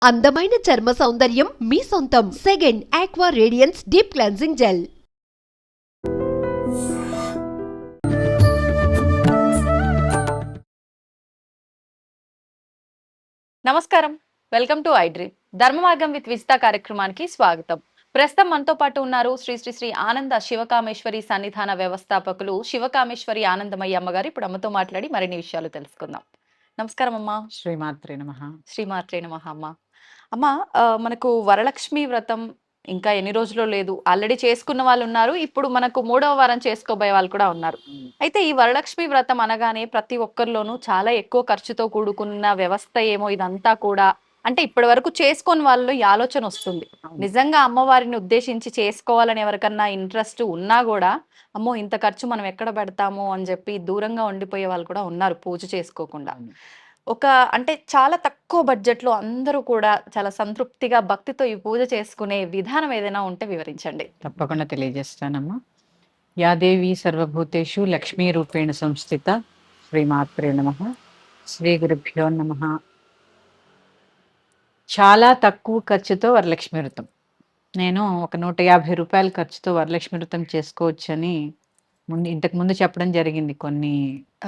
అందమైన చర్మ సౌందర్యం మీ సొంతం. Second aqua radiance deep cleansing gel. నమస్కారం, వెల్కమ్ టు ఐడ్రీమ్. ధర్మ మార్గం విత్ విజిత కార్యక్రమానికి స్వాగతం. ప్రస్తుతం మనతో పాటు ఉన్నారు శ్రీ శ్రీ శ్రీ ఆనంద శివకామేశ్వరి సన్నిధాన వ్యవస్థాపకులు శివకామేశ్వరి ఆనందమయ్య అమ్మగారు. ఇప్పుడు అమ్మతో మాట్లాడి మరిన్ని విషయాలు తెలుసుకుందాం. నమస్కారం అమ్మా. శ్రీమాత్రే నమః. శ్రీమాత్రే నమః. అమ్మ అమ్మ మనకు వరలక్ష్మి వ్రతం ఇంకా ఎన్ని రోజుల్లో లేదు, ఆల్రెడీ చేసుకున్న వాళ్ళు ఉన్నారు, ఇప్పుడు మనకు 3వ వారం చేసుకోబోయే వాళ్ళు కూడా ఉన్నారు. అయితే ఈ వరలక్ష్మి వ్రతం అనగానే ప్రతి ఒక్కరిలోనూ చాలా ఎక్కువ ఖర్చుతో కూడుకున్న వ్యవస్థ ఏమో ఇదంతా కూడా, అంటే ఇప్పటి వరకు చేసుకొని వాళ్ళు ఈ ఆలోచన వస్తుంది. నిజంగా అమ్మవారిని ఉద్దేశించి చేసుకోవాలని ఎవరికన్నా ఇంట్రెస్ట్ ఉన్నా కూడా అమ్మో ఇంత ఖర్చు మనం ఎక్కడ పెడతాము అని చెప్పి దూరంగా ఉండిపోయే వాళ్ళు కూడా ఉన్నారు పూజ చేసుకోకుండా. ఒక అంటే చాలా తక్కువ బడ్జెట్ లో అందరూ కూడా చాలా సంతృప్తిగా భక్తితో ఈ పూజ చేసుకునే విధానం ఏదైనా ఉంటే వివరించండి. తప్పకుండా తెలియజేస్తానమ్మా. యాదేవి సర్వభూతేషు లక్ష్మీ రూపేణ సంస్థిత. శ్రీమాత్రే నమః. శ్రీ గురుభ్యో నమః. చాలా తక్కువ ఖర్చుతో వరలక్ష్మి వ్రతం, నేను ఒక 150 రూపాయల ఖర్చుతో వరలక్ష్మి వ్రతం చేసుకోవచ్చని ఇంతకు ముందు చెప్పడం జరిగింది. కొన్ని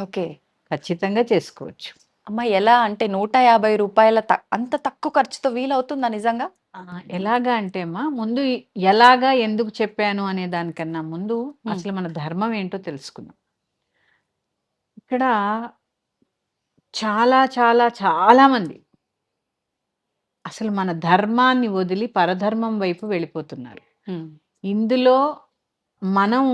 ఓకే, ఖచ్చితంగా చేసుకోవచ్చు. అమ్మ ఎలా అంటే 150 రూపాయల అంత తక్కువ ఖర్చుతో వీలవుతుందా నిజంగా? ఎలాగా అంటే అమ్మా, ముందు ఎలాగా ఎందుకు చెప్పాను అనే దానికన్నా ముందు అసలు మన ధర్మం ఏంటో తెలుసుకుందాం. ఇక్కడ చాలా చాలా చాలా మంది అసలు మన ధర్మాన్ని వదిలి పరధర్మం వైపు వెళ్ళిపోతున్నారు. ఇందులో మనం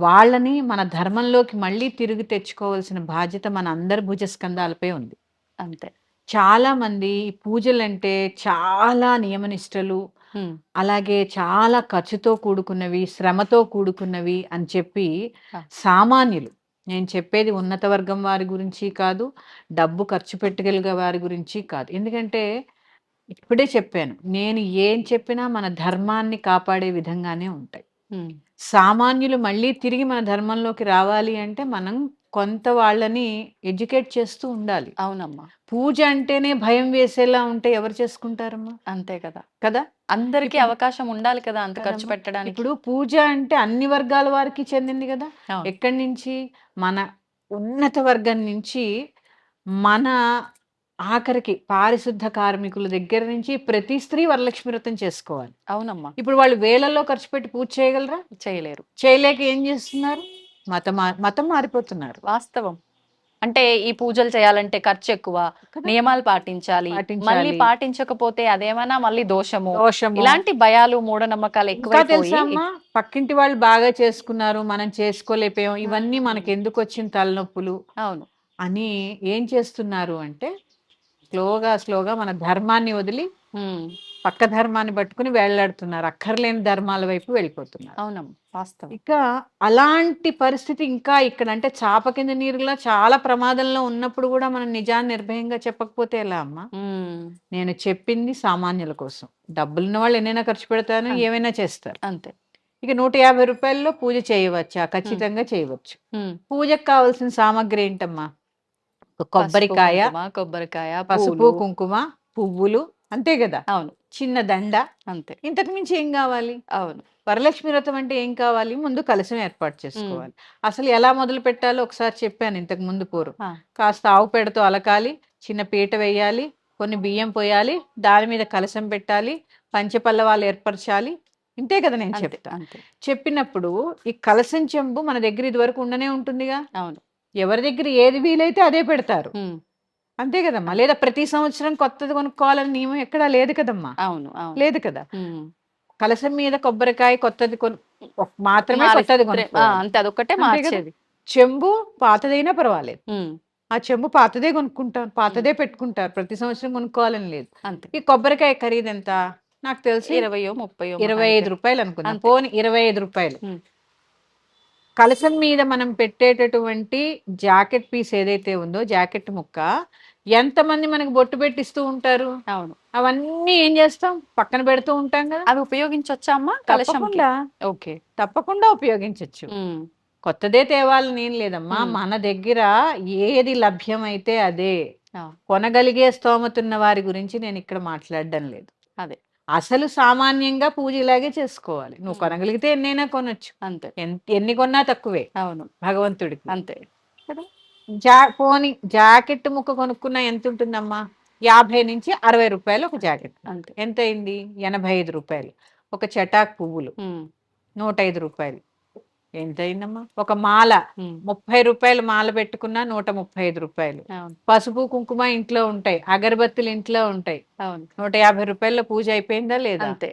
వాళ్ళని మన ధర్మంలోకి మళ్ళీ తిరిగి తెచ్చుకోవాల్సిన బాధ్యత మన అందరి భుజస్కంధాలపై ఉంది. అంతే. చాలా మంది పూజలంటే చాలా నియమనిష్టలు, అలాగే చాలా ఖర్చుతో కూడుకున్నవి, శ్రమతో కూడుకున్నవి అని చెప్పి సామాన్యులు, నేను చెప్పేది ఉన్నత వర్గం వారి గురించి కాదు, డబ్బు ఖర్చు పెట్టగలిగే వారి గురించి కాదు. ఎందుకంటే ఇప్పుడే చెప్పాను, నేను ఏం చెప్పినా మన ధర్మాన్ని కాపాడే విధంగానే ఉంటాయి. సామాన్యులు మళ్ళీ తిరిగి మన ధర్మంలోకి రావాలి అంటే మనం కొంత వాళ్ళని ఎడ్యుకేట్ చేస్తూ ఉండాలి. అవునమ్మా. పూజ అంటేనే భయం వేసేలా ఉంటే ఎవరు చేసుకుంటారమ్మా? అంతే కదా కదా, అందరికీ అవకాశం ఉండాలి కదా అంత ఖర్చు పెట్టడానికి. ఇప్పుడు పూజ అంటే అన్ని వర్గాల వారికి చెందింది కదా. ఎక్కడి నుంచి? మన ఉన్నత వర్గం నుంచి మన ఆఖరికి పారిశుద్ధ కార్మికుల దగ్గర నుంచి ప్రతి స్త్రీ వరలక్ష్మి వ్రతం చేసుకోవాలి. అవునమ్మా. ఇప్పుడు వాళ్ళు వేలల్లో ఖర్చు పెట్టి పూజ చేయగలరా? చేయలేరు. చేయలేక ఏం చేస్తున్నారు? మతం మారిపోతున్నారు. వాస్తవం. అంటే ఈ పూజలు చేయాలంటే ఖర్చు ఎక్కువ, నియమాలు పాటించాలి, మళ్ళీ పాటించకపోతే అదేమన్నా మళ్ళీ దోషము, ఇలాంటి భయాలు మూఢనమ్మకాలు ఎక్కువ. తెలుసమ్మా, పక్కింటి వాళ్ళు బాగా చేసుకున్నారు, మనం చేసుకోలేకపోయాం, ఇవన్నీ మనకి ఎందుకు వచ్చిన తలనొప్పులు అవును అని ఏం చేస్తున్నారు అంటే స్లోగా మన ధర్మాన్ని వదిలి పక్క ధర్మాన్ని పట్టుకుని వేళ్లాడుతున్నారు, అక్కర్లేని ధర్మాల వైపు వెళ్ళిపోతున్నారు. అవునమ్మా, వాస్తవం. ఇక అలాంటి పరిస్థితి ఇంకా ఇక్కడ అంటే చాప కింద నీరులా చాలా ప్రమాదంలో ఉన్నప్పుడు కూడా మనం నిజాన్ని నిర్భయంగా చెప్పకపోతే ఎలా అమ్మా? నేను చెప్పింది సామాన్యుల కోసం. డబ్బులున్న వాళ్ళు ఎన్నైనా ఖర్చు పెడతారు, ఏమైనా చేస్తారు, అంతే. ఇక 150 రూపాయల్లో పూజ చేయవచ్చా? ఖచ్చితంగా చేయవచ్చు. పూజకు కావాల్సిన సామాగ్రి ఏంటమ్మా? కొబ్బరికాయ, పసుపు కుంకుమ, పువ్వులు, అంతే కదా. అవును. చిన్న దండ, అంతే. ఇంతకు మించి ఏం కావాలి? అవును. వరలక్ష్మి వ్రతం అంటే ఏం కావాలి? ముందు కలశం ఏర్పాటు చేసుకోవాలి. అసలు ఎలా మొదలు పెట్టాలో ఒకసారి చెప్పాను ఇంతకు ముందు పూర్వం. కాస్త ఆవు పేడతో అలకాలి, చిన్న పీట వేయాలి, కొన్ని బియ్యం పోయాలి, దాని మీద కలశం పెట్టాలి, పంచపల్లవాలు ఏర్పరచాలి, ఇంతే కదా నేను చెప్తా. చెప్పినప్పుడు ఈ కలశం చెంబు మన దగ్గర ఇది వరకు ఉండనే ఉంటుందిగా. అవును. ఎవరి దగ్గర ఏది వీలైతే అదే పెడతారు, అంతే కదమ్మా. లేదా ప్రతి సంవత్సరం కొత్తది కొనుక్కోవాలని నియమం ఎక్కడా లేదు కదమ్మా. అవును, లేదు కదా. కలశం మీద కొబ్బరికాయ కొత్తది మాత్రమే కొత్తది అంతే, అదొక్కటే మార్చేది. చెంబు పాతదైనా పర్వాలేదు, ఆ చెంబు పాతదే కొనుక్కుంటారు, పాతదే పెట్టుకుంటారు, ప్రతి సంవత్సరం కొనుక్కోవాలని లేదు. అంతే. ఈ కొబ్బరికాయ ఖరీదు ఎంత? నాకు తెలిసి 25 రూపాయలు అనుకున్నా, పోనీ 25 రూపాయలు. కలశం మీద మనం పెట్టేటటువంటి జాకెట్ పీస్ ఏదైతే ఉందో, జాకెట్ ముక్క, ఎంతమంది మనకి బొట్టు పెట్టిస్తూ ఉంటారు. అవును. అవన్నీ ఏం చేస్తాం? పక్కన పెడుతూ ఉంటాం కదా. అవి ఉపయోగించొచ్చా అమ్మా? తప్పకుండా. ఓకే, తప్పకుండా ఉపయోగించవచ్చు. కొత్తదే తేవాలని ఏం లేదమ్మా. మన దగ్గర ఏది లభ్యమైతే అదే. ఆ, కొనగలిగే స్తోమత ఉన్న వారి గురించి నేను ఇక్కడ మాట్లాడడం లేదు. అదే అసలు సామాన్యంగా పూజ ఇలాగే చేసుకోవాలి. నువ్వు ఉమ్. కొనగలిగితే ఎన్నైనా కొనొచ్చు, అంతే. ఎన్ని కొన్నా తక్కువే అవును. భగవంతుడికి. అంతే కదా. పోనీ జాకెట్ ముక్క కొనుక్కున్నా ఎంత ఉంటుందమ్మా? 50 నుంచి 60 రూపాయలు ఒక జాకెట్. అంతే. ఎంత అయింది? 85 రూపాయలు. ఒక చటాక్ పువ్వులు ఉమ్. 105 రూపాయలు. ఎంత అయిందమ్మా? ఒక మాల ఉమ్. 30 రూపాయలు మాల పెట్టుకున్నా 135 రూపాయలు. అవును. పసుపు కుంకుమ ఇంట్లో ఉంటాయి, అగరబత్తులు ఇంట్లో ఉంటాయి. అవును. 150 రూపాయల్లో పూజ అయిపోయిందా లేదా? అంతే.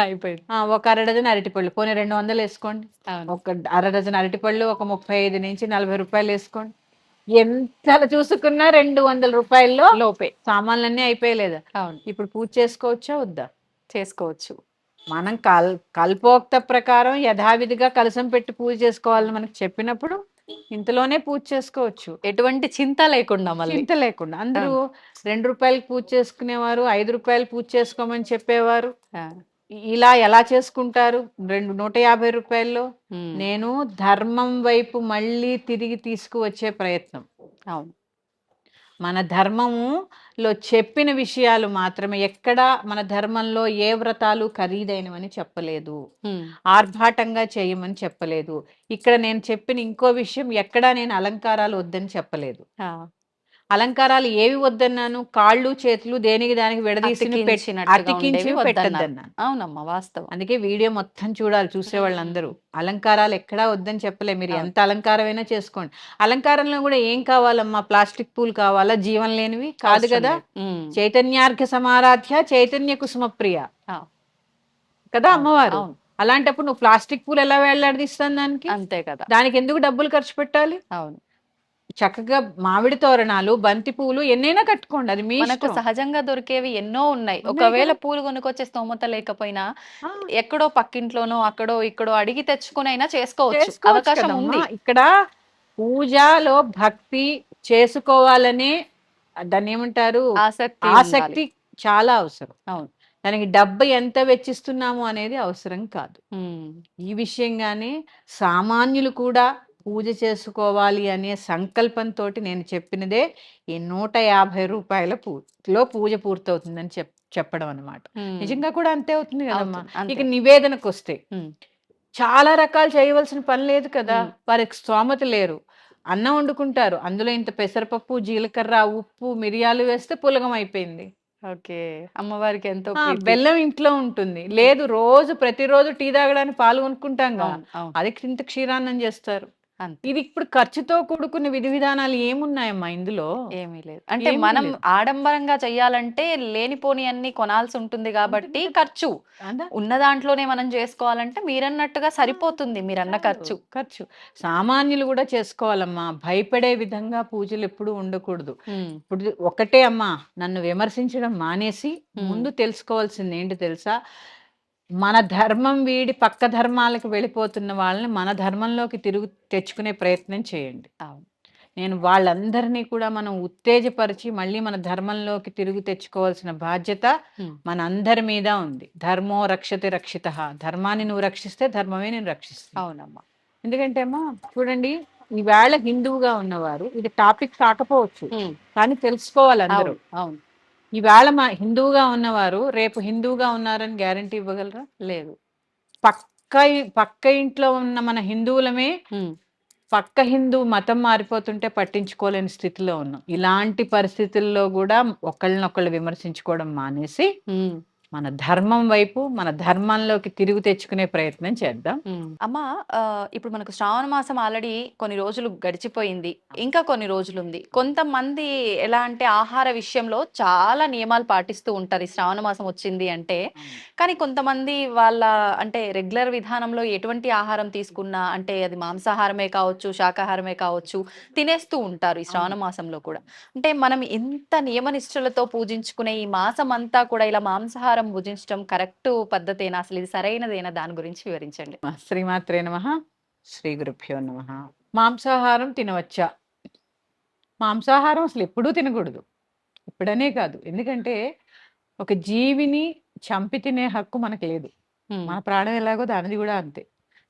అయిపోయింది. ఒక అర డజన్ అరటిపళ్ళు, పోనీ 200 వేసుకోండి. అవును. ఒక అర డజన్ అరటిపళ్ళు ఒక 35 నుంచి 40 రూపాయలు వేసుకోండి. ఎంత చూసుకున్నా 200 రూపాయల్లో లోపే. సామాన్లన్నీ అయిపోయలేదా? అవును. ఇప్పుడు పూజ చేసుకోవచ్చా వద్దా? చేసుకోవచ్చు. మనం కల్పోక్త ప్రకారం యథావిధిగా కలశం పెట్టి పూజ చేసుకోవాలని మనకు చెప్పినప్పుడు ఇంతలోనే పూజ చేసుకోవచ్చు, ఎటువంటి చింత లేకుండా మళ్ళీ. చింత లేకుండా. అందరూ 2 రూపాయలకి పూజ చేసుకునేవారు, 5 రూపాయలు పూజ చేసుకోమని చెప్పేవారు. ఆ. ఇలా ఎలా చేసుకుంటారు 150 రూపాయల్లో? ఉమ్. నేను ధర్మం వైపు మళ్ళీ తిరిగి తీసుకువచ్చే ప్రయత్నం. అవును. మన ధర్మములో చెప్పిన విషయాలు మాత్రమే. ఎక్కడా మన ధర్మంలో ఏ వ్రతాలు ఖరీదైనవని చెప్పలేదు, ఉమ్. ఆర్భాటంగా చేయమని చెప్పలేదు. ఇక్కడ నేను చెప్పిన ఇంకో విషయం, ఎక్కడా నేను అలంకారాలు వద్దని చెప్పలేదు. ఆ. అలంకారాలు ఏవి వద్దన్నాను? కాళ్ళు చేతులు దేనికి దానికి విడదీసి అతికించినట్టుగా అతికించి ఉండేవి వద్దన్నారు. పెట్టద్దన్నాను. అవునమ్మా, వాస్తవం. అందుకే వీడియో మొత్తం చూడాలి చూసే వాళ్ళందరూ. అలంకారాలు ఎక్కడా వద్దని చెప్పలే. మీరు ఎంత అలంకారమైనా చేసుకోండి. అలంకారంలో కూడా ఏం కావాలమ్మా? ప్లాస్టిక్ పూలు కావాలా? జీవం లేనివి కాదు అవసరం కదా. లేదు. ఉమ్. చైతన్యార్ఘ సమారాధ్య చైతన్య కుసుమ ప్రియ ఆ. కదా అమ్మవారు. అవును. అలాంటప్పుడు నువ్వు ప్లాస్టిక్ పూలు ఎలా వేలాడదీస్తాను దానికి? అంతే కదా. దానికి ఎందుకు డబ్బులు ఖర్చు పెట్టాలి? అవును. చక్కగా మామిడి తోరణాలు, బంతి పూలు ఎన్నైనా కట్టుకోండి, అది మీ మనకు ఇష్టం. సహజంగా దొరికేవి ఎన్నో ఉన్నాయి. ఉన్నాయి ఒకవేళ కదా. పూలు కొనుక్కొచ్చే స్తోమత లేకపోయినా ఆ, ఎక్కడో పక్కింట్లోనో అక్కడో ఇక్కడో అడిగి తెచ్చుకునైనా చేసుకోవచ్చు. చేసుకోవచ్చు అవకాశం కదమ్మా. ఉంది. ఇక్కడ పూజలో భక్తి చేసుకోవాలనే దాన్ని ఏమంటారు, ఆసక్తి ఉండాలి. ఆసక్తి చాలా అవసరం. అవును. దానికి డబ్బు ఎంత వెచ్చిస్తున్నాము అనేది అవసరం కాదు. ఉమ్. ఈ విషయంగానే సామాన్యులు కూడా పూజ చేసుకోవాలి అనే సంకల్పంతో నేను చెప్పినదే ఈ 150 రూపాయల పూజలో పూజ పూర్తవుతుందని చెప్పడం అనమాట. ఉమ్. నిజంగా కూడా అంతే అవుతుంది కదమ్మా. అవుతుంది. అంతే. ఇక నివేదనకు వస్తే ఉమ్. చాలా రకాలు చేయవలసిన పని లేదు కదా. ఉమ్. వారికి స్తోమత లేరు, అన్నం వండుకుంటారు, అందులో ఇంత పెసరపప్పు, జీలకర్ర, ఉప్పు, మిరియాలు వేస్తే పులగం అయిపోయింది. ఓకే. అమ్మవారికి ఎంతో ప్రీతి. బెల్లం ఇంట్లో ఉంటుంది, లేదు ప్రతిరోజు టీ తాగడానికి పాలు కొనుక్కుంటాంగా, అవును. అవును. అది ఇంత క్షీరాన్నం చేస్తారు. అంతే. ఇది ఇప్పుడు ఖర్చుతో కూడుకున్న విధి విధానాలు ఏమున్నాయమ్మా ఇందులో? ఏమీ లేదు. అంటే ఏమీ మనం లేదు. ఆడంబరంగా చెయ్యాలంటే లేనిపోని అన్ని కొనాల్సి ఉంటుంది కాబట్టి ఖర్చు. అదా? ఉన్న దాంట్లోనే మనం చేసుకోవాలంటే మీరన్నట్టుగా సరిపోతుంది మీరన్న ఖర్చు. ఖర్చు సామాన్యులు కూడా చేసుకోవాలమ్మా. భయపడే విధంగా పూజలు ఎప్పుడూ ఉండకూడదు. ఉమ్. ఇప్పుడు ఒకటే అమ్మా, నన్ను విమర్శించడం మానేసి ముందు తెలుసుకోవాల్సింది ఏంటి తెలుసా? మన ధర్మం వీడి పక్క ధర్మాలకు వెళ్ళిపోతున్న వాళ్ళని మన ధర్మంలోకి తిరుగు తెచ్చుకునే ప్రయత్నం చేయండి. అవును. నేను వాళ్ళందరినీ కూడా మనం ఉత్తేజపరిచి మళ్ళీ మన ధర్మంలోకి తిరుగు తెచ్చుకోవాల్సిన బాధ్యత ఉమ్. మన అందరి మీద ఉంది. ధర్మో రక్షతి రక్షితః. ధర్మాన్ని నువ్వు రక్షిస్తే ధర్మమే నేను రక్షిస్తాను. అవునమ్మా. ఎందుకంటే అమ్మా చూడండి, ఈవేళ హిందువుగా ఉన్నవారు, ఇది టాపిక్ కాకపోవచ్చు ఉమ్. కానీ తెలుసుకోవాలి అందరూ. అవును. అవును. ఈవేళ మా హిందువుగా ఉన్నవారు రేపు హిందువుగా ఉన్నారని గ్యారంటీ ఇవ్వగలరా? లేదు. పక్క ఇంట్లో ఉన్న మన హిందువులమే ఉమ్. పక్క హిందూ మతం మారిపోతుంటే పట్టించుకోలేని స్థితిలో ఉన్నాం. ఇలాంటి పరిస్థితుల్లో కూడా ఒకళ్ళనొకళ్ళు విమర్శించుకోవడం మానేసి ఉమ్. మన ధర్మం వైపు, మన ధర్మంలోకి తిరుగు తెచ్చుకునే ప్రయత్నం చేద్దాం. అమ్మా, ఇప్పుడు మనకు శ్రావణ మాసం ఆల్రెడీ కొన్ని రోజులు గడిచిపోయింది, ఇంకా కొన్ని రోజులు ఉంది. కొంతమంది ఎలా అంటే ఆహార విషయంలో చాలా నియమాలు పాటిస్తూ ఉంటారు ఈ శ్రావణ మాసం వచ్చింది అంటే. కానీ కొంతమంది వాళ్ళ అంటే రెగ్యులర్ విధానంలో ఎటువంటి ఆహారం తీసుకున్నా, అంటే అది మాంసాహారమే కావచ్చు, శాకాహారమే కావచ్చు, తినేస్తూ ఉంటారు ఈ శ్రావణ మాసంలో కూడా. అంటే మనం ఎంత నియమనిష్టలతో పూజించుకునే ఈ మాసం అంతా కూడా ఇలా మాంసాహారం భుజించడం కరెక్ట్ పద్ధతేనా? అసలు ఇది సరైనదేనా? దాని గురించి వివరించండి. శ్రీమాత్రే నమః, శ్రీ గురుభ్యో నమః. మాంసాహారం తినవచ్చా? మాంసాహారం అసలు ఎప్పుడూ తినకూడదు, ఇప్పుడనే కాదు. ఎందుకంటే ఒక జీవిని చంపి తినే హక్కు మనకు లేదు. ఉమ్. మన ప్రాణం ఎలాగో దానిది కూడా అంతే.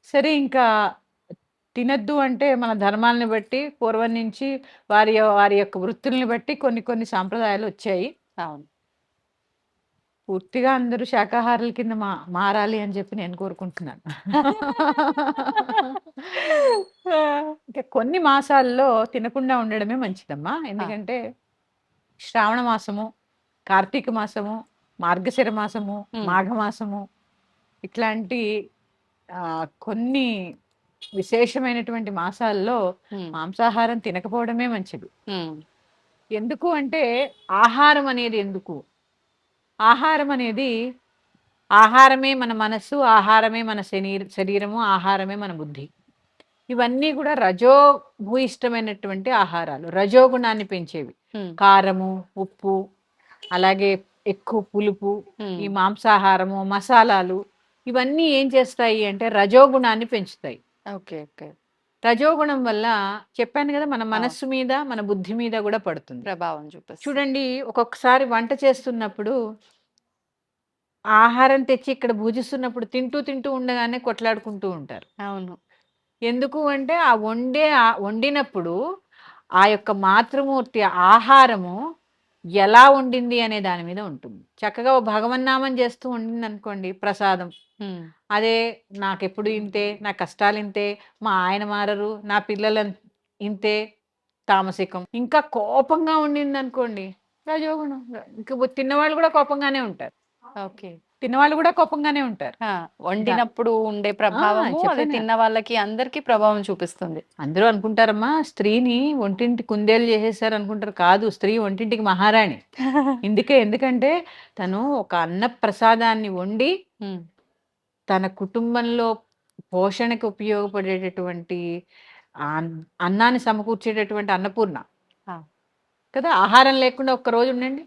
సరే, ఇంకా తినద్దు అంటే మన ధర్మాలని బట్టి పూర్వం నుంచి వారి యొక్క వృత్తుల్ని బట్టి కొన్ని కొన్ని సాంప్రదాయాలు వచ్చాయి. అవును. పూర్తిగా అందరూ శాకాహారుల కింద మారాలి అని చెప్పి నేను కోరుకుంటున్నాను. ఇంకా కొన్ని మాసాల్లో తినకుండా ఉండడమే మంచిదమ్మా. ఎందుకంటే శ్రావణ మాసము, కార్తీక మాసము, మార్గశిర మాసము, మాఘమాసము ఇట్లాంటి కొన్ని విశేషమైనటువంటి మాసాల్లో మాంసాహారం తినకపోవడమే మంచిది. ఎందుకు అంటే ఆహారం అనేది ఎందుకు? ఆహారం అనేది ఆహారమే మన మనస్సు, ఆహారమే మన శరీరము, ఆహారమే మన బుద్ధి. ఇవన్నీ కూడా రజోభూయిష్టమైనటువంటి ఆహారాలు, రజోగుణాన్ని పెంచేవి. కారము, ఉప్పు, అలాగే ఎక్కువ పులుపు, ఈ మాంసాహారము, మసాలాలు ఇవన్నీ ఏం చేస్తాయి అంటే రజోగుణాన్ని పెంచుతాయి. Okay okay. రజోగుణం వల్ల చెప్పాను కదా మన మనస్సు మీద మన బుద్ధి మీద కూడా పడుతుంది, ప్రభావం చూపిస్తుంది. చూడండి ఒక్కొక్కసారి వంట చేస్తున్నప్పుడు ఆహారం తెచ్చి ఇక్కడ భుజిస్తున్నప్పుడు తింటూ తింటూ ఉండగానే కొట్లాడుకుంటూ ఉంటారు. అవును. ఎందుకు అంటే ఆ వండినప్పుడు ఆ యొక్క మాతృమూర్తి ఆహారము ఎలా వండింది అనే దాని మీద ఉంటుంది. చక్కగా భగవన్నామం చేస్తూ వండింది అనుకోండి ప్రసాదం, అదే నాకెప్పుడు ఇంతే, నా కష్టాలు ఇంతే, మా ఆయన మారరు, నా పిల్లలు ఇంతే, తామసికం. ఇంకా కోపంగా ఉండింది అనుకోండి రజోగుణం. ఇంకా తిన్నవాళ్ళు కూడా కోపంగానే ఉంటారు. ఓకే. తిన్నవాళ్ళు కూడా కోపంగానే ఉంటారు. వండినప్పుడు ఉండే ప్రభావము అది తిన్న వాళ్ళకి అందరికి ప్రభావం చూపిస్తుంది. అందరూ అనుకుంటారమ్మా స్త్రీని ఒంటింటి కుందేలు చేసేసారు అనుకుంటారు. కాదు, స్త్రీ ఒంటింటికి మహారాణి. ఎందుకంటే తను ఒక అన్న ప్రసాదాన్ని వండి తన కుటుంబంలో పోషణకు ఉపయోగపడేటటువంటి అన్నాన్ని సమకూర్చేటటువంటి అన్నపూర్ణ కదా. ఆహారం లేకుండా ఒక్క రోజు ఉండండి,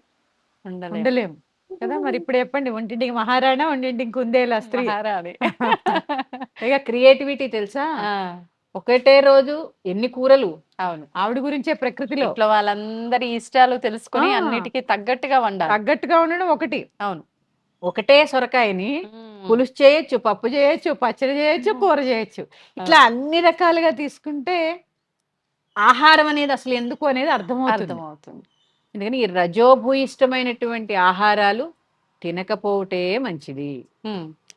ఉండలేము కదా. మరి ఇప్పుడు చెప్పండి, ఒంటింటికి మహారాణా, ఒంటింటికి కుందేలా స్త్రీ. ఇక క్రియేటివిటీ తెలుసా, ఒకటే రోజు ఎన్ని కూరలు. అవును, ఆవిడ గురించే ప్రకృతిలో వాళ్ళందరి ఇష్టాలు తెలుసుకొని అన్నిటికీ తగ్గట్టుగా ఉండడం ఒకటి. అవును, ఒకటే సొరకాయని పులుసు చేయొచ్చు, పప్పు చేయొచ్చు, పచ్చడి చేయొచ్చు, కూర చేయొచ్చు. ఇట్లా అన్ని రకాలుగా తీసుకుంటే ఆహారం అనేది అసలు ఎందుకు అనేది అర్థమవుతుంది. ఎందుకని ఈ రజోభూయిష్టమైనటువంటి ఆహారాలు తినకపోవటే మంచిది.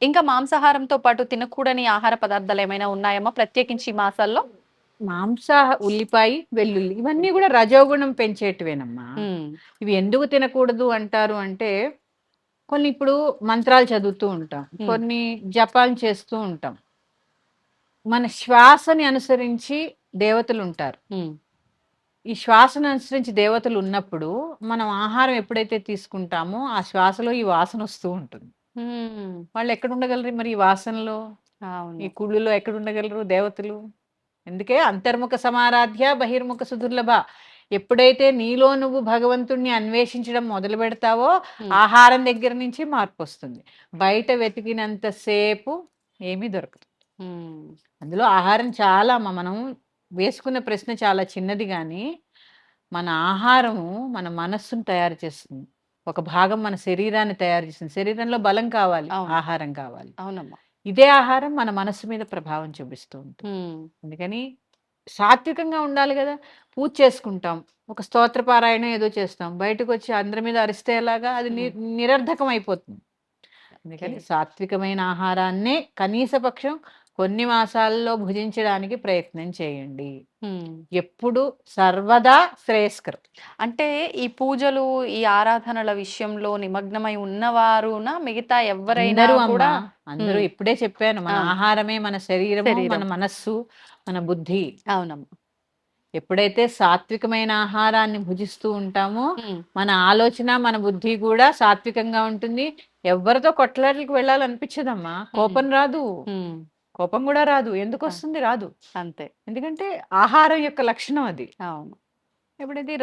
ఇంకా మాంసాహారంతో పాటు తినకూడని ఆహార పదార్థాలు ఏమైనా ఉన్నాయమ్మా ప్రత్యేకించి మాసాల్లో? ఉల్లిపాయ, వెల్లుల్లి ఇవన్నీ కూడా రజోగుణం పెంచేటివేనమ్మా. ఇవి ఎందుకు తినకూడదు అంటారు అంటే కొన్ని ఇప్పుడు మంత్రాలు చదువుతూ ఉంటాం, కొన్ని జపాలు చేస్తూ ఉంటాం. మన శ్వాసని అనుసరించి దేవతలు ఉంటారు. ఈ శ్వాసను అనుసరించి దేవతలు ఉన్నప్పుడు మనం ఆహారం ఎప్పుడైతే తీసుకుంటామో ఆ శ్వాసలో ఈ వాసన వస్తూ ఉంటుంది. వాళ్ళు ఎక్కడ ఉండగలరు మరి ఈ వాసనలో? ఈ కుళ్ళులో ఎక్కడ ఉండగలరు దేవతలు? అందుకే అంతర్ముఖ సమారాధ్య బహిర్ముఖ సుదుర్లభ. ఎప్పుడైతే నీలో నువ్వు భగవంతుణ్ణి అన్వేషించడం మొదలు పెడతావో ఆహారం దగ్గర నుంచి మార్పు వస్తుంది. బయట వెతికినంతసేపు ఏమీ దొరకదు. అందులో ఆహారం చాలా మనం వేసుకున్న ప్రశ్న చాలా చిన్నది, కానీ మన ఆహారము మన మనస్సును తయారు చేస్తుంది. ఒక భాగం మన శరీరాన్ని తయారు చేస్తుంది. శరీరంలో బలం కావాలి, ఆహారం కావాలి. అవునమ్మా. ఇదే ఆహారం మన మనస్సు మీద ప్రభావం చూపిస్తూ ఉంటుంది. అందుకని సాత్వికంగా ఉండాలి కదా. పూజ చేసుకుంటాం, ఒక స్తోత్ర పారాయణ ఏదో చేస్తాం, బయటకు వచ్చి అందరి మీద అరిస్తే ఎలాగా? అది నిరర్ధకం అయిపోతుంది. అందుకని సాత్వికమైన ఆహారాన్నే కనీస పక్షం కొన్ని మాసాల్లో భుజించడానికి ప్రయత్నం చేయండి. ఎప్పుడు సర్వదా శ్రేయస్కరం. అంటే ఈ పూజలు ఈ ఆరాధనల విషయంలో నిమగ్నమై ఉన్నవారునా మిగతా ఎవరైనా కూడా? అందరూ ఇప్పుడే చెప్పాను, మన ఆహారమే మన శరీరము, మన మనస్సు, మన బుద్ధి. అవునమ్మా. ఎప్పుడైతే సాత్వికమైన ఆహారాన్ని భుజిస్తూ ఉంటామో మన ఆలోచన మన బుద్ధి కూడా సాత్వికంగా ఉంటుంది. ఎవరితో కొట్లాటలకు వెళ్ళాలనిపించదమ్మా. కోపం రాదు, కోపం కూడా రాదు. ఎందుకు వస్తుంది? రాదు. అంతే. ఎందుకంటే ఆహారం యొక్క లక్షణం అది. అవును. ఎప్పుడైతే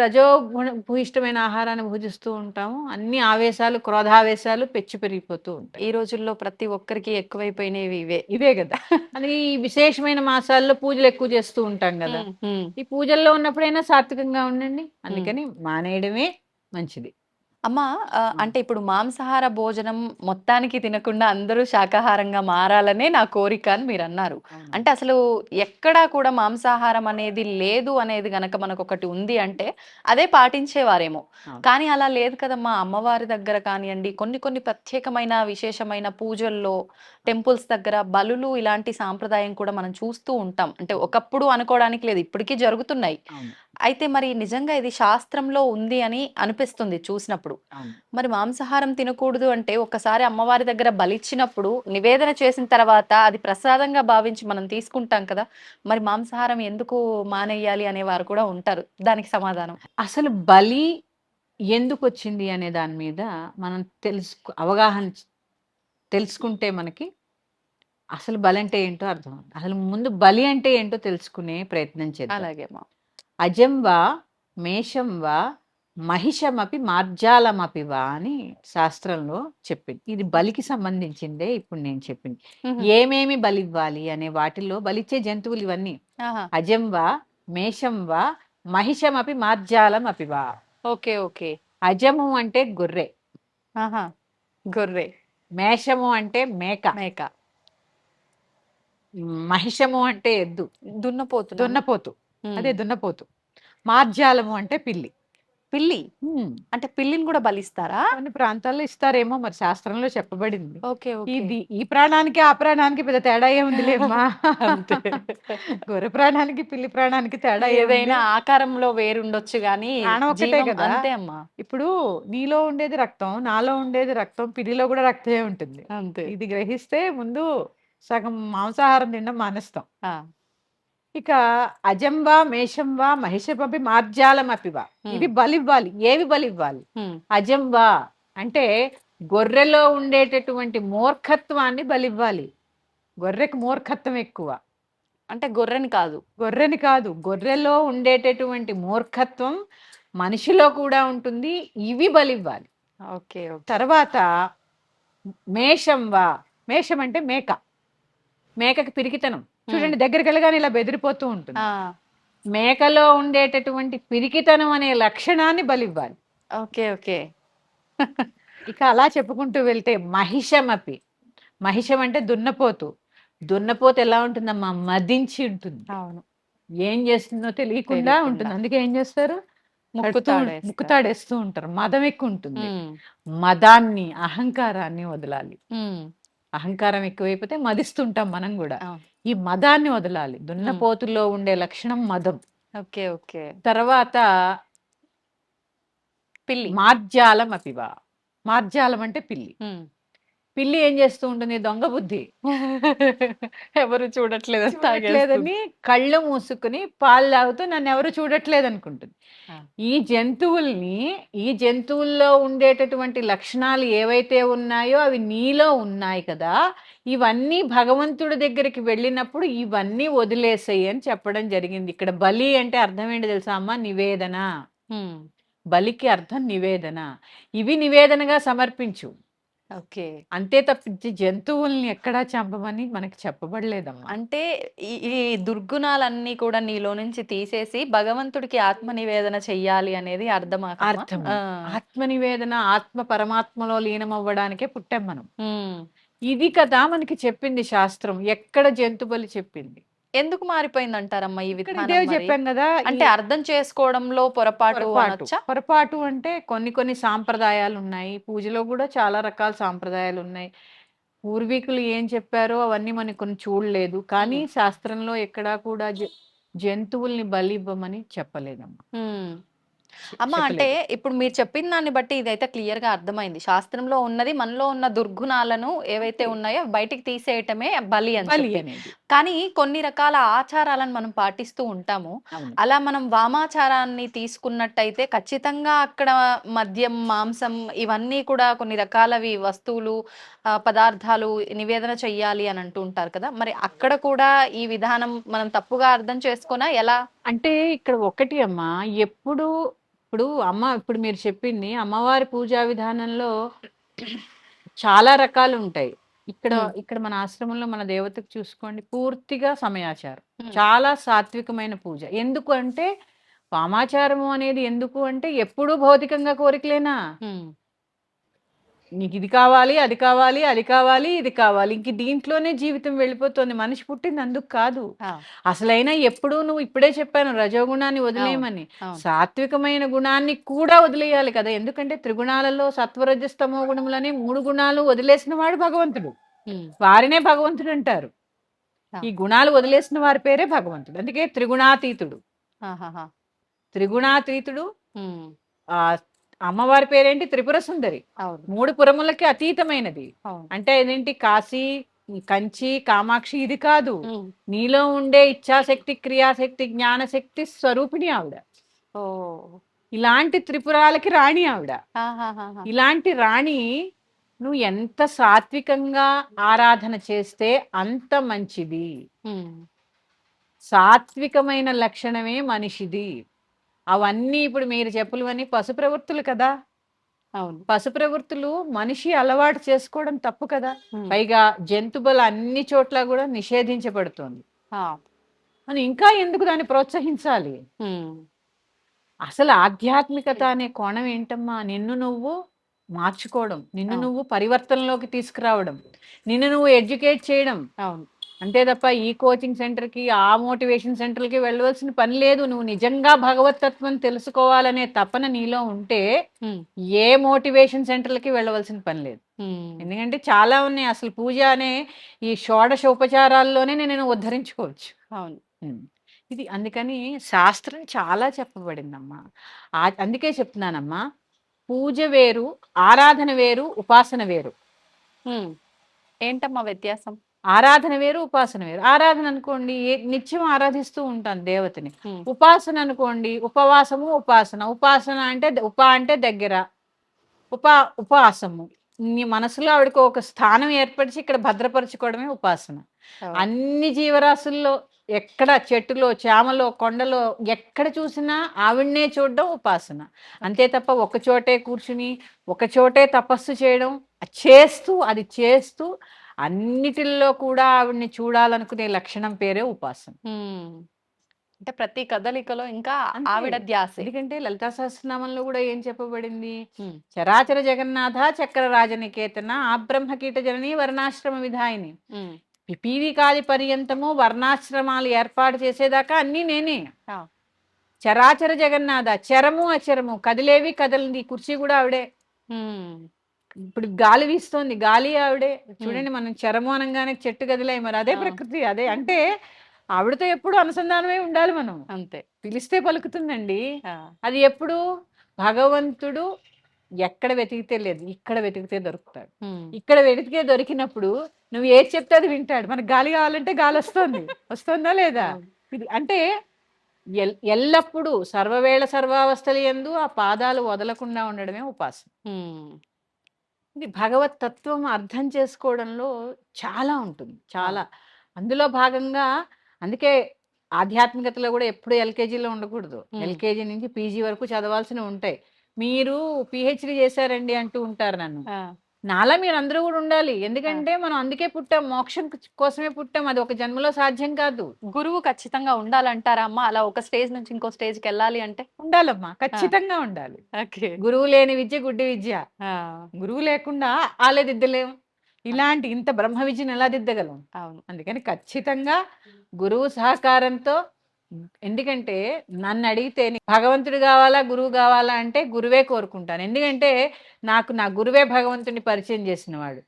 భూయిష్టమైన ఆహారాన్ని భుజిస్తూ ఉంటామో అన్ని ఆవేశాలు, క్రోధావేశాలు పెచ్చు పెరిగిపోతూ ఉంటాయి. ఈ రోజుల్లో ప్రతి ఒక్కరికి ఎక్కువైపోయినవి ఇవే కదా. అది ఈ విశేషమైన మాసాల్లో పూజలు ఎక్కువ చేస్తూ ఉంటాం కదా. ఈ పూజల్లో ఉన్నప్పుడైనా సాత్వికంగా ఉండండి. అందుకని మానేయడమే మంచిది. అమ్మా అంటే ఇప్పుడు మాంసాహార భోజనం మొత్తానికి తినకుండా అందరూ శాకాహారంగా మారాలనే నా కోరిక అని మీరు అన్నారు. అంటే అసలు ఎక్కడా కూడా మాంసాహారం అనేది లేదు అనేది గనక మనకొకటి ఉంది అంటే అదే పాటించేవారేమో. అవును. కానీ అలా లేదు కదమ్మా! అమ్మవారి దగ్గర కానియండి, కొన్ని కొన్ని ప్రత్యేకమైన విశేషమైన పూజల్లో, టెంపుల్స్ దగ్గర బలులు ఇలాంటి సాంప్రదాయం కూడా మనం చూస్తూ ఉంటాం. అంటే ఒకప్పుడు అనుకోవడానికి లేదు. ఇప్పటికి జరుగుతున్నాయి. అవును. అయితే మరి నిజంగా ఇది శాస్త్రంలో ఉంది అని అనిపిస్తుంది చూసినప్పుడు. అవును. మరి మాంసాహారం తినకూడదు అంటే ఒక్కసారి అమ్మవారి దగ్గర బలిచ్చినప్పుడు నివేదన చేసిన తర్వాత అది ప్రసాదంగా భావించి మనం తీసుకుంటాం కదా! మరి మాంసాహారం ఎందుకు మానేయాలి అనేవారు కూడా ఉంటారు. దానికి సమాధానం? అసలు బలి ఎందుకొచ్చింది అనే దాని మీద మనం అవగాహన తెలుసుకుంటే మనకి అసలు బలి అంటే ఏంటో అర్థమవుతుంది. అసలు ముందు బలి అంటే ఏంటో తెలుసుకునే ప్రయత్నం చేద్దాం. అలాగే అమ్మా. అజం వా మేషం వా మహిషమపి మార్జాలమపి వా అని శాస్త్రంలో చెప్పింది. ఇది బలికి సంబంధించిందే ఇప్పుడు నేను చెప్పింది. హుహు. ఏమేమి బలి ఇవ్వాలి అనే వాటిల్లో బలిచ్చే జంతువులు ఇవన్నీ. ఆహా! అజం వా మేషం వా మహిషమపి మార్జాలమపి వా. ఓకే. ఓకే. అజము అంటే గొర్రె, ఆహా! గొర్రె, మేషము అంటే మేక, మేక, మహిషము అంటే ఎద్దు, దున్నపోతునా? దున్నపోతు. హ్మ్. అదే దున్నపోతు. మార్జాలము అంటే పిల్లి. పిల్లి. హ్మ్. అంటే పిల్లిని కూడా బలిస్తారా? కొన్ని ప్రాంతాల్లో ఇస్తారేమో, మరి శాస్త్రంలో చెప్పబడింది. ఓకే. ఓకే. ఈ ప్రాణానికి ఆ ప్రాణానికి పెద్ద తేడా ఏముందిలేమ్మా. అంతే. గొర్రె ప్రాణానికి పిల్లి ప్రాణానికి తేడా ఏముంది? ఏదైనా ఆకారంలో వేరుండొచ్చు గానీ ప్రాణం ఒక్కటే జీవం కదా. అంతే అమ్మా. ఇప్పుడు నీలో ఉండేది రక్తం, నాలో ఉండేది రక్తం, పిల్లిలో కూడా రక్తమే ఉంటుంది. అంతే. ఇది గ్రహిస్తే ముందు సగం మాంసాహారం తినడం మానేస్తాం. ఆ! ఇక అజంవా మేషంవా మహిషపి మార్జాలమపివా, హ్మ్. ఇవి బలివ్వాలి. ఏవి బలివ్వాలి? హ్మ్. అజంవా అంటే గొర్రెలో ఉండేటటువంటి మూర్ఖత్వాన్ని బలివ్వాలి. గొర్రెకి మూర్ఖత్వం ఎక్కువ. అంటే గొర్రెని కాదు. గొర్రెని కాదు, గొర్రెలో ఉండేటటువంటి మూర్ఖత్వం మనిషిలో కూడా ఉంటుంది. ఇవి బలివ్వాలి. ఓకే. ఓకే. తర్వాత మేషంవా, మేషం అంటే మేక. మేకకి పిరికితనం చూడండి, దగ్గరికి వెళ్ళగానే ఇలా బెదిరిపోతూ ఉంటుంది. ఆ! మేకలో ఉండేటటువంటి పిరికితనం అనే లక్షణాన్ని బలివ్వాలి. ఓకే. ఓకే. ఇక అలా చెప్పుకుంటూ వెళ్తే మహిషమపి, మహిషం అంటే దున్నపోతు. దున్నపోతు ఎలా ఉంటుందమ్మా? మదించి ఉంటుంది. అవును. ఏం చేస్తుందో తెలియకుండా తెలియకుండా. ఉంటుంది. అందుకే ఏం చేస్తారు? ముక్కుతాడేస్తారు. ముక్కుతాడేస్తూ ఉంటారు. మదం ఎక్కువ ఉంటుంది. హ్మ్. మదాన్ని, అహంకారాన్ని వదలాలి. హ్మ్. అహంకారం ఎక్కువైపోతే మదిస్తుంటాం మనం కూడా. అవును. ఈ మదాన్ని వదలాలి. దున్నపోతులో ఉండే లక్షణం మదం. ఓకే. ఓకే. తర్వాత పిల్లి. మార్జాలం అపివా. మార్జాలం అంటే పిల్లి. హ్మ్. పిల్లి ఏం చేస్తూ ఉంటుంది? దొంగ బుద్ధి. ఎవరు చూడట్లేదని చూడట్లేదని తాగేస్తుంది. కళ్ళు మూసుకుని పాలు తాగుతూ నన్ను ఎవరు చూడట్లేదు అనుకుంటుంది. ఆ! ఈ జంతువుల్లో ఉండేటటువంటి లక్షణాలు ఏవైతే ఉన్నాయో అవి నీలో ఉన్నాయి కదా. ఇవన్నీ భగవంతుడి దగ్గరికి వెళ్ళినప్పుడు ఇవన్నీ వదిలేసేయి అని చెప్పడం జరిగింది. ఇక్కడ బలి అంటే అర్థం ఏంటి తెలుసా అమ్మా? నివేదన. హ్మ్. బలికి అర్థం నివేదన. ఇవి నివేదనగా సమర్పించు. ఓకే. అంతే తప్పించి జంతువుల్ని ఎక్కడా చంపమని మనకి చెప్పబడలేదమ్మా. అంటే ఈ దుర్గుణాలన్నీ కూడా నీలో నుంచి తీసేసి భగవంతుడికి ఆత్మ నివేదన చెయ్యాలి అనేది అర్థమా కమ్మా? అర్థము. ఆ! ఆత్మ నివేదన, ఆత్మ పరమాత్మలో లీనమవ్వడానికే పుట్టాం మనం. హ్మ్. ఇది కదా మనకి చెప్పింది శాస్త్రం. ఎక్కడ జంతు బలి చెప్పింది? ఎందుకు మారిపోయిందంటారమ్మా ఈ ఇక్కడ విధానం ఇదే మరి? చెప్పాం కదా. అంటే అర్థం చేసుకోవడంలో పొరపాటు అనొచ్చా? పొరపాటు అంటే కొన్ని సాంప్రదాయాలు ఉన్నాయి. పూజలో కూడా చాలా రకాల సాంప్రదాయాలు ఉన్నాయి. పూర్వీకులు ఏం చెప్పారో అవన్నీ మనం కొన్ని చూడలేదు. కానీ శాస్త్రంలో ఎక్కడా కూడా జంతువుల్ని బలి ఇవ్వమని చెప్పలేదమ్మా. హ్మ్. అమ్మ అంటే చెప్పలేదు. ఇప్పుడు మీరు చెప్పిన దాన్ని బట్టి ఇదైతే క్లియర్‌గా అర్థమైంది. శాస్త్రంలో ఉన్నది మనలో ఉన్న దుర్గుణాలను ఏవైతే ఉన్నాయో అవి బయటికి తీసేయటమే బలి అని బలి చెప్పి. అనేది. కానీ కొన్ని రకాల ఆచారాలను మనం పాటిస్తూ ఉంటాము. అవును. అలా మనం వామాచారాన్ని తీసుకున్నట్టయితే ఖచ్చితంగా అక్కడ మద్యం, మాంసం ఇవన్నీ కూడా కొన్ని రకాలవి వస్తువులు, పదార్థాలు నివేదన చెయ్యాలి అని అంటూ ఉంటారు కదా! మరి అక్కడ కూడా ఈ విధానం మనం తప్పుగా అర్థం చేసుకోనా ఎలా? అంటే ఇక్కడ ఒకటి అమ్మా, ఇప్పుడు మీరు చెప్పింది అమ్మవారి పూజా విధానంలో చాలా రకాలు ఉంటాయి. ఇక్కడ మన ఆశ్రమంలో మన దేవతకు చూసుకోండి, పూర్తిగా సమయాచారం. హ్మ్. చాలా సాత్వికమైన పూజ. ఎందుకు అంటే వామాచారము అనేది ఎందుకు అంటే ఎప్పుడూ భౌతికంగా కోరికలేనా? నీకు ఇది కావాలి, అది కావాలి, అది కావాలి, ఇది కావాలి. ఇంక దీంట్లోనే జీవితం వెళ్ళిపోతుంది. మనిషి పుట్టింది అందుకు కాదు. అసలైనా ఎప్పుడూ నువ్వు ఇప్పుడే చెప్పాను రజోగుణాన్ని వదిలేయమని. సాత్వికమైన గుణాన్ని కూడా వదిలేయాలి కదా! ఎందుకంటే త్రిగుణాలలో సత్వరజస్తమో గుణములని 3 గుణాలు వదిలేసిన వాడు భగవంతుడు. వారినే భగవంతుడు అంటారు. ఈ గుణాలు వదిలేసిన వారి పేరే భగవంతుడు. అందుకే త్రిగుణాతీతుడు. త్రిగుణాతీతుడు. ఆ అమ్మవారి పేరేంటి? త్రిపుర సుందరి. 3 పురములకి అతీతమైనది. అంటే ఇదేంటి? కాశీ, కంచి, కామాక్షి ఇది కాదు. నీలో ఉండే ఇచ్ఛాశక్తి, క్రియాశక్తి, జ్ఞానశక్తి స్వరూపిణి ఆవిడ. ఇలాంటి త్రిపురాలకి రాణి ఆవిడ. ఇలాంటి రాణి నువ్వు ఎంత సాత్వికంగా ఆరాధన చేస్తే అంత మంచిది. సాత్వికమైన లక్షణమే మనిషిది. అవన్నీ ఇప్పుడు మీరు చెప్పులవన్నీ పశు ప్రవృత్తులు కదా. అవును, పశు ప్రవృత్తులు మనిషి అలవాటు చేసుకోవడం తప్పు కదా. పైగా జంతుబల అన్ని చోట్ల కూడా నిషేధించబడుతోంది. అని ఇంకా ఎందుకు దాన్ని ప్రోత్సహించాలి? అసలు ఆధ్యాత్మికత అనే కోణం ఏంటమ్మా? నిన్ను నువ్వు మార్చుకోవడం, నిన్ను నువ్వు పరివర్తనలోకి తీసుకురావడం, నిన్ను నువ్వు ఎడ్యుకేట్ చేయడం. అవును, అంతే తప్ప ఈ కోచింగ్ సెంటర్కి, ఆ మోటివేషన్ సెంటర్కి వెళ్ళవలసిన పని లేదు. నువ్వు నిజంగా భగవతత్వం తెలుసుకోవాలనే తపన నీలో ఉంటే ఏ మోటివేషన్ సెంటర్లకి వెళ్ళవలసిన పని లేదు. ఎందుకంటే చాలా ఉన్నాయి. అసలు పూజ అనే ఈ షోడశ ఉపచారాల్లోనే నేను ఉద్ధరించుకోవచ్చు. అవును, ఇది అందుకని శాస్త్రం చాలా చెప్పబడిందమ్మా. అందుకే చెప్తున్నానమ్మా, పూజ వేరు, ఆరాధన వేరు, ఉపాసన వేరు. ఏంటమ్మా వ్యత్యాసం? ఆరాధన వేరు, ఉపాసన వేరు. ఆరాధన అనుకోండి నిత్యం ఆరాధిస్తూ ఉంటాను దేవతని. ఉపాసన అనుకోండి ఉపవాసము ఉపాసన. ఉపాసన అంటే అంటే దగ్గర, ఉపవాసము. నీ మనసులో ఆవిడకు ఒక స్థానం ఏర్పరిచి ఇక్కడ భద్రపరచుకోవడమే ఉపాసన. అన్ని జీవరాశుల్లో ఎక్కడ చెట్టులో, చేమలో, కొండలో ఎక్కడ చూసినా ఆవిడనే చూడడం ఉపాసన. అంతే తప్ప ఒక చోటే కూర్చుని ఒక చోటే తపస్సు చేయడం, అది చేస్తూ అన్నిటిల్లో కూడా ఆవిడ్ని చూడాలనుకునే లక్షణం పేరే ఉపాసన. అంటే ప్రతి కదలికలో ఇంకా ఆవిడ ధ్యాస. ఎందుకంటే లలితా సహస్రనామంలో కూడా ఏం చెప్పబడింది? చరాచర జగన్నాథ చక్ర రాజనికేతన ఆబ్రహ్మ కీట జనని వర్ణాశ్రమ విధాయిని. పిపీవికాది పర్యంతము వర్ణాశ్రమాలు ఏర్పాటు చేసేదాకా అన్నీ నేనే. చరాచర జగన్నాథ, చరము అచరము, కదిలేవి కదలంది. కుర్చీ కూడా ఆవిడే. ఇప్పుడు గాలి వీస్తోంది, గాలి ఆవిడే. చూడండి, మనం చరము అనగానే చెట్టు కదిలాయి, మరి అదే ప్రకృతి. అదే అంటే ఆవిడతో ఎప్పుడు అనుసంధానమే ఉండాలి మనం. అంతే, పిలిస్తే పలుకుతుందండి. అది ఎప్పుడు భగవంతుడు ఎక్కడ వెతికితే లేదు, ఇక్కడ వెతికితే దొరుకుతాడు. ఇక్కడ వెతికితే దొరికినప్పుడు నువ్వు ఏది చెప్తే అది వింటాడు. మనకు గాలి కావాలంటే గాలి వస్తుందా లేదా? ఇది అంటే ఎల్లప్పుడూ సర్వవేళ సర్వావస్థలు యందు ఆ పాదాలు వదలకుండా ఉండడమే ఉపాసన. ఇది భగవత్ తత్వం అర్థం చేసుకోవడంలో చాలా ఉంటుంది, చాలా. అందులో భాగంగా అందుకే ఆధ్యాత్మికతలో కూడా ఎప్పుడు ఎల్కేజీలో ఉండకూడదు. ఎల్కేజీ నుంచి పీజీ వరకు చదవాల్సినవి ఉంటాయి. మీరు పిహెచ్డి చేశారండి అంటూ ఉంటారు నన్ను. నాలా మీరు అందరూ కూడా ఉండాలి. ఎందుకంటే మనం అందుకే పుట్టాం, మోక్షం కోసమే పుట్టాం. అది ఒక జన్మలో సాధ్యం కాదు. గురువు ఖచ్చితంగా ఉండాలంటారా అమ్మా? అలా ఒక స్టేజ్ నుంచి ఇంకో స్టేజ్కి వెళ్ళాలి అంటే ఉండాలమ్మా, ఖచ్చితంగా ఉండాలి. గురువు లేని విద్య గుడ్డి విద్య. గురువు లేకుండా ఆలేదిద్దలేం. ఇలాంటి ఇంత బ్రహ్మ విద్యను ఎలా దిద్దగలం? అవును, అందుకని ఖచ్చితంగా గురువు సహకారంతో. ఎందుకంటే నన్ను అడిగితే భగవంతుడు కావాలా గురువు కావాలా అంటే గురువే కోరుకుంటాను. ఎందుకంటే నాకు నా గురువే భగవంతుడిని పరిచయం చేసినవాడు.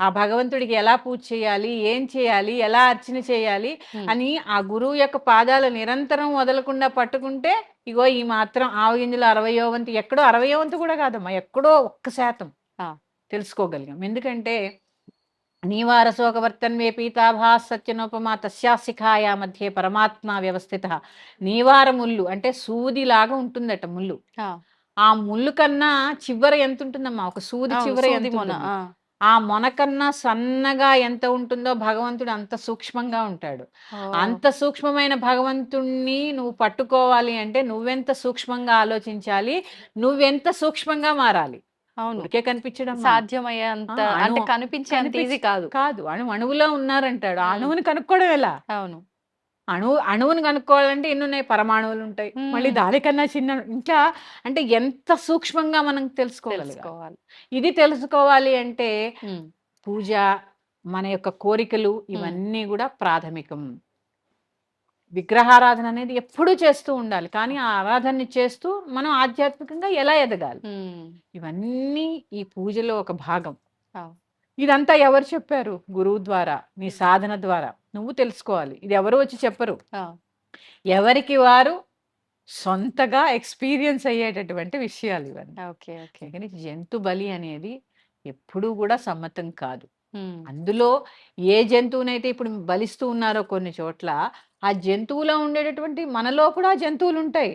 ఆ భగవంతుడికి ఎలా పూజ చేయాలి, ఏం చేయాలి, ఎలా అర్చన చేయాలి అని ఆ గురువు యొక్క పాదాలు నిరంతరం వదలకుండా పట్టుకుంటే ఇగో ఈ మాత్రం ఆవగింజలు 60వ వంతు, ఎక్కడో 60వ వంతు కూడా కాదమ్మా, ఎక్కడో 1% తెలుసుకోగలిగాం. ఎందుకంటే నీవారశోకవర్తన్వే పీతాభా సత్యనోపమా తస్యాశిఖాయా మధ్య పరమాత్మ వ్యవస్థిత. నీవార ముళ్ళు అంటే సూదిలాగా ఉంటుందట ముళ్ళు. ఆ ముళ్ళు కన్నా చివర ఎంత ఉంటుందమ్మా? ఒక సూది చివర ఎంత? ఆ మొన కన్నా సన్నగా ఎంత ఉంటుందో భగవంతుడు అంత సూక్ష్మంగా ఉంటాడు. అంత సూక్ష్మమైన భగవంతుణ్ణి నువ్వు పట్టుకోవాలి అంటే నువ్వెంత సూక్ష్మంగా ఆలోచించాలి, నువ్వెంత సూక్ష్మంగా మారాలి. అవును, కనిపించడం సాధ్యమయ్యేంత, అంటే కనిపించేంత ఈజీ కాదు. అణువులో ఉన్నారంటాడు. ఆ అణువుని కనుక్కోవడం ఎలా? అవును, అణువుని కనుక్కోవాలంటే ఎన్ని ఉన్నాయి, పరమాణువులు ఉంటాయి, మళ్ళీ దానికన్నా చిన్న, ఇంకా అంటే ఎంత సూక్ష్మంగా మనం తెలుసుకోవాలి. ఇది తెలుసుకోవాలి అంటే పూజ, మన యొక్క కోరికలు ఇవన్నీ కూడా ప్రాథమికం. విగ్రహారాధన అనేది ఎప్పుడూ చేస్తూ ఉండాలి, కానీ ఆ ఆరాధనని చేస్తూ మనం ఆధ్యాత్మికంగా ఎలా ఎదగాలి, ఇవన్నీ ఈ పూజలో ఒక భాగం. ఇదంతా ఎవరు చెప్పారు? గురువు ద్వారా, నీ సాధన ద్వారా నువ్వు తెలుసుకోవాలి. ఇది ఎవరు వచ్చి చెప్పరు, ఎవరికి వారు సొంతగా ఎక్స్పీరియన్స్ అయ్యేటటువంటి విషయాలు ఇవన్నీ. కానీ జంతు బలి అనేది ఎప్పుడూ కూడా సమ్మతం కాదు. అందులో ఏ జంతువునైతే ఇప్పుడు బలిస్తూ ఉన్నారో కొన్ని చోట్ల, ఆ జంతువులో ఉండేటటువంటి మనలో కూడా జంతువులు ఉంటాయి.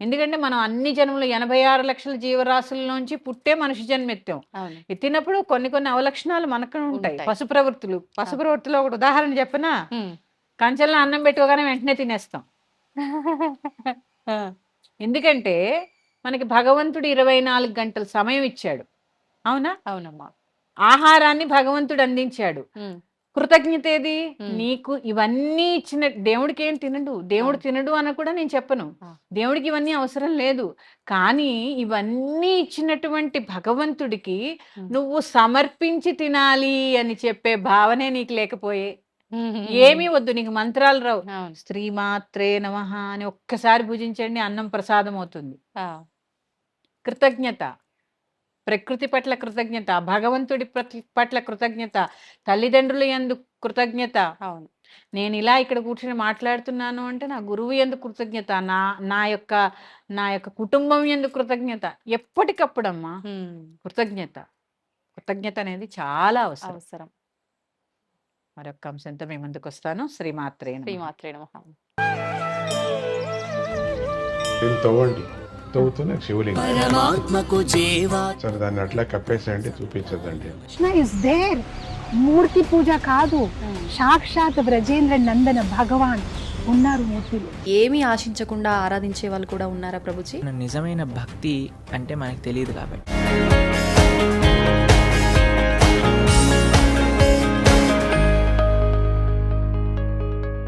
ఎందుకంటే మనం అన్ని జన్మలు 86 లక్షల జీవరాశుల్లోంచి పుట్టే మనిషి జన్మ ఎత్తినప్పుడు కొన్ని అవలక్షణాలు మనకు ఉంటాయి. పశు ప్రవృత్తిలో ఒకటి ఉదాహరణ చెప్పనా? కంచెల్లో అన్నం పెట్టుకోగానే వెంటనే తినేస్తాం. ఎందుకంటే మనకి భగవంతుడు 24 గంటల సమయం ఇచ్చాడు. అవునమ్మా. ఆహారాన్ని భగవంతుడు అందించాడు. కృతజ్ఞత ఏది? నీకు ఇవన్నీ ఇచ్చిన దేవుడికి ఏం తినడు, దేవుడు తినడు అని కూడా నేను చెప్పను. దేవుడికి ఇవన్నీ అవసరం లేదు. కానీ ఇవన్నీ ఇచ్చినటువంటి భగవంతుడికి నువ్వు సమర్పించి తినాలి అని చెప్పే భావనే నీకు లేకపోయే ఏమీ వద్దు, నీకు మంత్రాలు రావు. శ్రీమాత్రే నమః అని ఒక్కసారి పూజించండి, అన్నం ప్రసాదం అవుతుంది. కృతజ్ఞత, ప్రకృతి పట్ల కృతజ్ఞత, భగవంతుడి పట్ల కృతజ్ఞత, తల్లిదండ్రుల యందు కృతజ్ఞత. నేను ఇలా ఇక్కడ కూర్చొని మాట్లాడుతున్నాను అంటే నా గురువు యందు కృతజ్ఞత, నా యొక్క కుటుంబం యందు కృతజ్ఞత. ఎప్పటికప్పుడమ్మా కృతజ్ఞత అనేది చాలా అవసరం. మరొక అంశంతో మీ ముందుకు వస్తాను. శ్రీమాత్రే నమః. తవ్వుతూనే శివలింగం సరే, దాన్ని అట్లా కప్పేసేయండి, చూపించదండి. Krishna is there. మూర్తి పూజ కాదు, సాక్షాత్ బ్రజేంద్ర నందన భగవాన్ ఉన్నారు మూర్తిలో. ఏమీ ఆశించకుండా ఆరాధించే వాళ్ళు కూడా ఉన్నారా ప్రభుజీ? నిజమైన భక్తి అంటే మనకు తెలియదు కాబట్టి